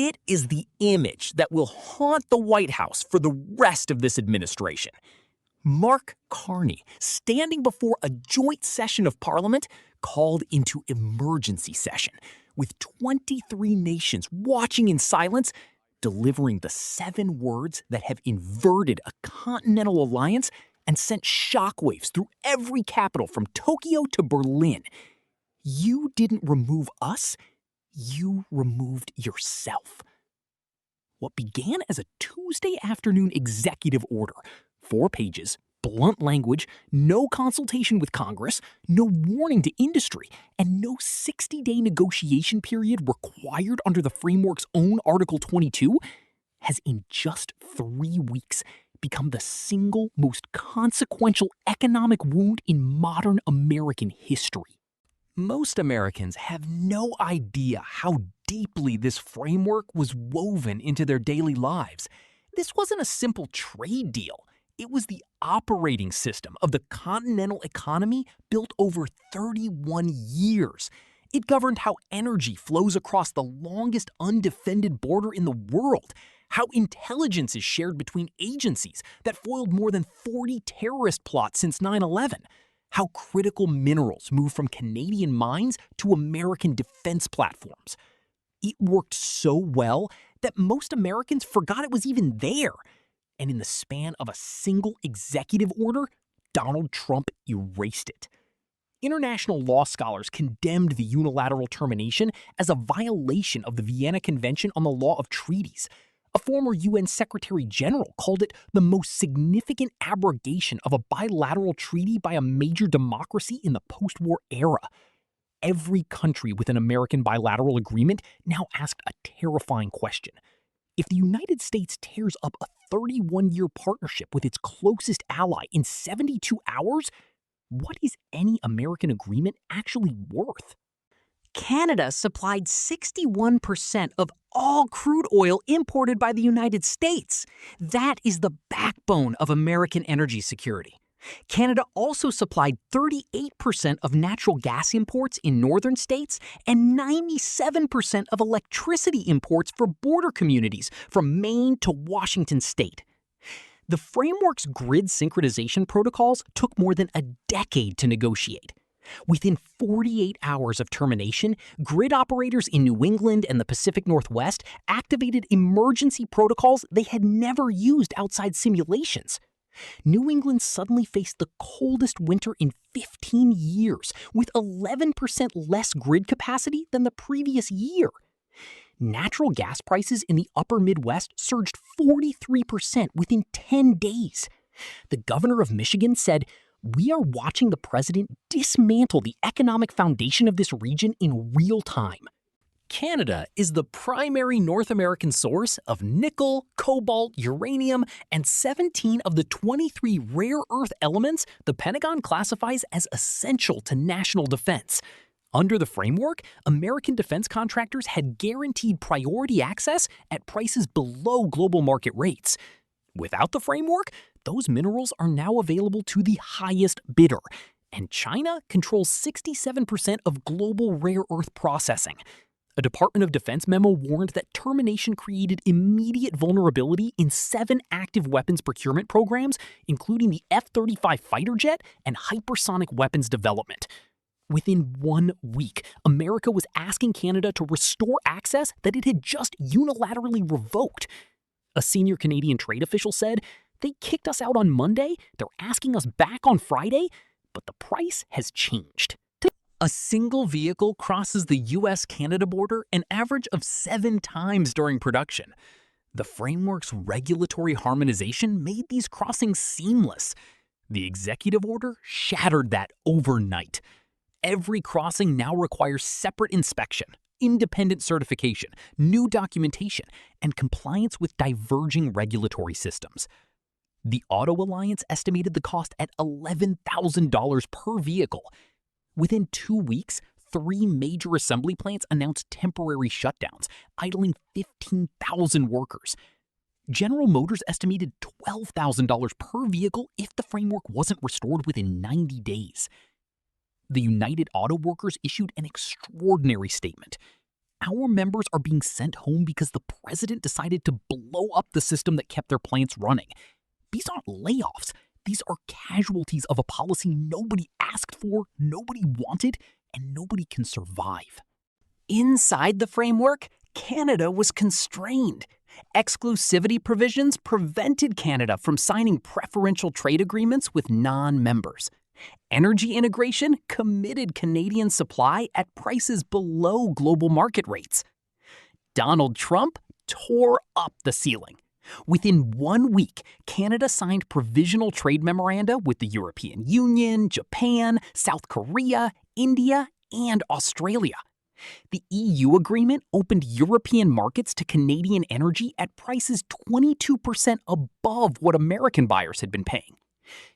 It is the image that will haunt the White House for the rest of this administration. Mark Carney, standing before a joint session of Parliament called into emergency session, with 23 nations watching in silence, delivering the 7 words that have inverted a continental alliance and sent shockwaves through every capital from Tokyo to Berlin. You didn't remove us, you removed yourself. What began as a Tuesday afternoon executive order, 4 pages, blunt language, no consultation with Congress, no warning to industry, and no 60-day negotiation period required under the framework's own Article 22, has in just 3 weeks become the single most consequential economic wound in modern American history. Most Americans have no idea how deeply this framework was woven into their daily lives. This wasn't a simple trade deal. It was the operating system of the continental economy built over 31 years. It governed how energy flows across the longest undefended border in the world, how intelligence is shared between agencies that foiled more than 40 terrorist plots since 9/11, how critical minerals move from Canadian mines to American defense platforms. It worked so well that most Americans forgot it was even there. And in the span of a single executive order, Donald Trump erased it. International law scholars condemned the unilateral termination as a violation of the Vienna Convention on the Law of Treaties. A former UN Secretary General called it the most significant abrogation of a bilateral treaty by a major democracy in the post-war era. Every country with an American bilateral agreement now asked a terrifying question. If the United States tears up a 31-year partnership with its closest ally in 72 hours, what is any American agreement actually worth? Canada supplied 61% of all crude oil imported by the United States. That is the backbone of American energy security. Canada also supplied 38% of natural gas imports in northern states and 97% of electricity imports for border communities from Maine to Washington state. The framework's grid synchronization protocols took more than a decade to negotiate. Within 48 hours of termination, grid operators in New England and the Pacific Northwest activated emergency protocols they had never used outside simulations. New England suddenly faced the coldest winter in 15 years, with 11% less grid capacity than the previous year. Natural gas prices in the upper Midwest surged 43% within 10 days. The governor of Michigan said, "We are watching the president dismantle the economic foundation of this region in real time." Canada is the primary North American source of nickel, cobalt, uranium, and 17 of the 23 rare earth elements the Pentagon classifies as essential to national defense. Under the framework, American defense contractors had guaranteed priority access at prices below global market rates. Without the framework, those minerals are now available to the highest bidder, and China controls 67% of global rare earth processing. A Department of Defense memo warned that termination created immediate vulnerability in 7 active weapons procurement programs, including the F-35 fighter jet and hypersonic weapons development. Within 1 week, America was asking Canada to restore access that it had just unilaterally revoked. A senior Canadian trade official said, "They kicked us out on Monday, they're asking us back on Friday, but the price has changed." A single vehicle crosses the US-Canada border an average of 7 times during production. The framework's regulatory harmonization made these crossings seamless. The executive order shattered that overnight. Every crossing now requires separate inspection, independent certification, new documentation, and compliance with diverging regulatory systems. The Auto Alliance estimated the cost at $11,000 per vehicle. Within 2 weeks, 3 major assembly plants announced temporary shutdowns, idling 15,000 workers. General Motors estimated $12,000 per vehicle if the framework wasn't restored within 90 days. The United Auto Workers issued an extraordinary statement. Our members are being sent home because the president decided to blow up the system that kept their plants running. These aren't layoffs. These are casualties of a policy nobody asked for, nobody wanted, and nobody can survive. Inside the framework, Canada was constrained. Exclusivity provisions prevented Canada from signing preferential trade agreements with non-members. Energy integration committed Canadian supply at prices below global market rates. Donald Trump tore up the ceiling. Within 1 week, Canada signed provisional trade memoranda with the European Union, Japan, South Korea, India, and Australia. The EU agreement opened European markets to Canadian energy at prices 22% above what American buyers had been paying.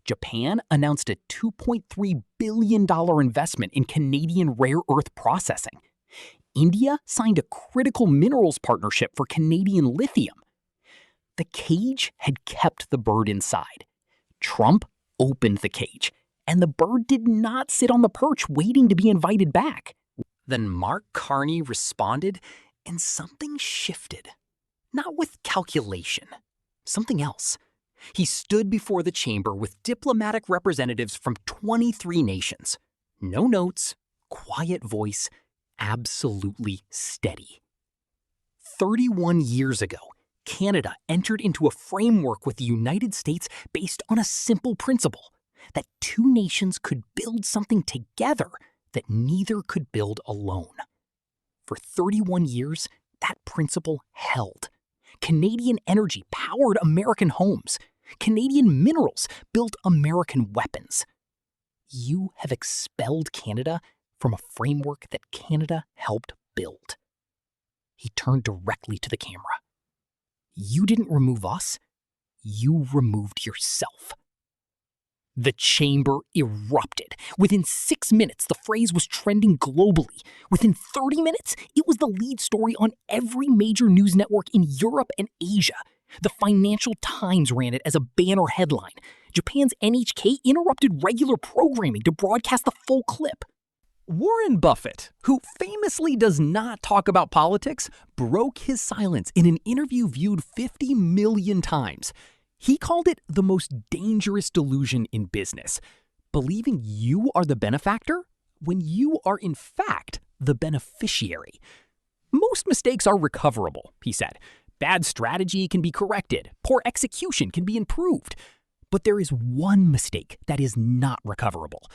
Japan announced a $2.3 billion investment in Canadian rare earth processing. India signed a critical minerals partnership for Canadian lithium. The cage had kept the bird inside. Trump opened the cage, and the bird did not sit on the perch waiting to be invited back. Then Mark Carney responded, and something shifted. Not with calculation, something else. He stood before the chamber with diplomatic representatives from 23 nations. No notes, quiet voice, absolutely steady. 31 years ago, Canada entered into a framework with the United States based on a simple principle, that two nations could build something together that neither could build alone. For 31 years, that principle held. Canadian energy powered American homes. Canadian minerals built American weapons. You have expelled Canada from a framework that Canada helped build. He turned directly to the camera. You didn't remove us, you removed yourself. The chamber erupted. Within 6 minutes, the phrase was trending globally. Within 30 minutes, it was the lead story on every major news network in Europe and Asia. The Financial Times ran it as a banner headline. Japan's NHK interrupted regular programming to broadcast the full clip. Warren Buffett, who famously does not talk about politics, broke his silence in an interview viewed 50 million times. He called it the most dangerous delusion in business, believing you are the benefactor when you are in fact the beneficiary. Most mistakes are recoverable, he said. Bad strategy can be corrected, poor execution can be improved. But there is one mistake that is not recoverable: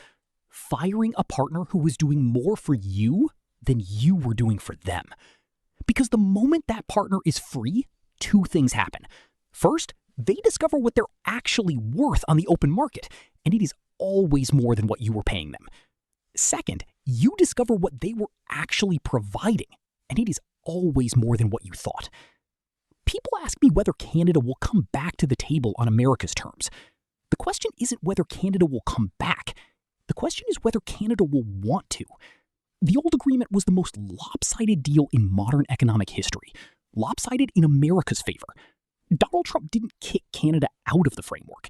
firing a partner who was doing more for you than you were doing for them. Because the moment that partner is free, two things happen. First, they discover what they're actually worth on the open market, and it is always more than what you were paying them. Second, you discover what they were actually providing, and it is always more than what you thought. People ask me whether Canada will come back to the table on America's terms. The question isn't whether Canada will come back. The question is whether Canada will want to. The old agreement was the most lopsided deal in modern economic history, lopsided in America's favor. Donald Trump didn't kick Canada out of the framework.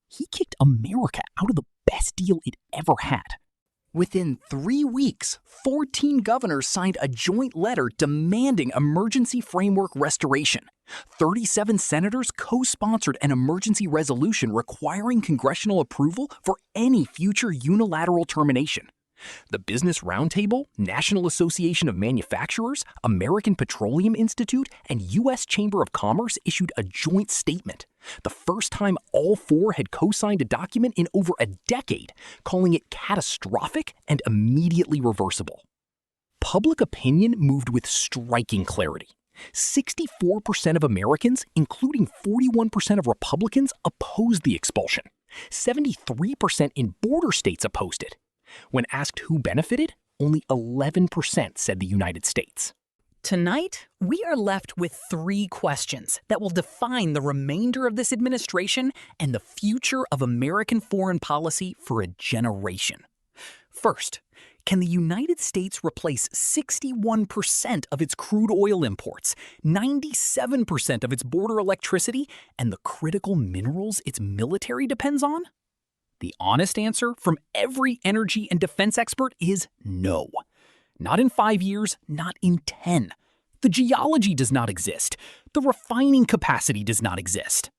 He kicked America out of the best deal it ever had. Within 3 weeks, 14 governors signed a joint letter demanding emergency framework restoration. 37 senators co-sponsored an emergency resolution requiring congressional approval for any future unilateral termination. The Business Roundtable, National Association of Manufacturers, American Petroleum Institute, and U.S. Chamber of Commerce issued a joint statement, the first time all four had co-signed a document in over a decade, calling it catastrophic and immediately reversible. Public opinion moved with striking clarity. 64% of Americans, including 41% of Republicans, opposed the expulsion. 73% in border states opposed it. When asked who benefited, only 11% said the United States. Tonight, we are left with 3 questions that will define the remainder of this administration and the future of American foreign policy for a generation. First, can the United States replace 61% of its crude oil imports, 97% of its border electricity, and the critical minerals its military depends on? The honest answer from every energy and defense expert is no. Not in 5 years, not in 10. The geology does not exist. The refining capacity does not exist.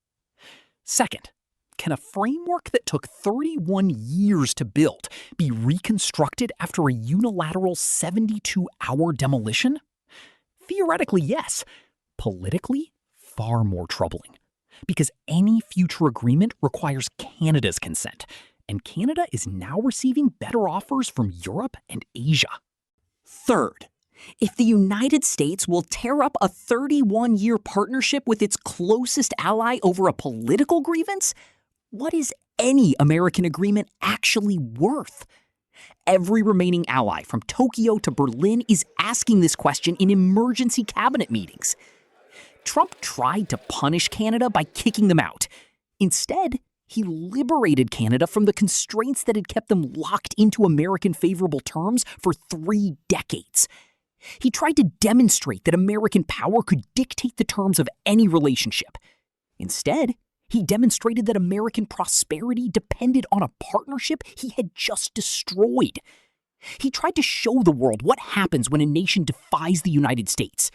Second, can a framework that took 31 years to build be reconstructed after a unilateral 72-hour demolition? Theoretically, yes. Politically, far more troubling. Because any future agreement requires Canada's consent, and Canada is now receiving better offers from Europe and Asia. Third, if the United States will tear up a 31-year partnership with its closest ally over a political grievance, what is any American agreement actually worth? Every remaining ally, from Tokyo to Berlin, is asking this question in emergency cabinet meetings. Trump tried to punish Canada by kicking them out. Instead, he liberated Canada from the constraints that had kept them locked into American favorable terms for 3 decades. He tried to demonstrate that American power could dictate the terms of any relationship. Instead, he demonstrated that American prosperity depended on a partnership he had just destroyed. He tried to show the world what happens when a nation defies the United States.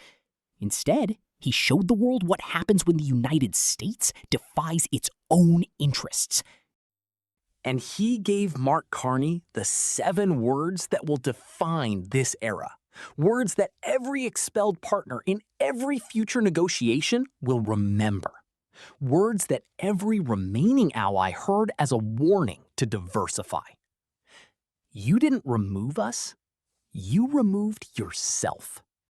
Instead, he showed the world what happens when the United States defies its own interests. And he gave Mark Carney the 7 words that will define this era. Words that every expelled partner in every future negotiation will remember. Words that every remaining ally heard as a warning to diversify. You didn't remove us, you removed yourself.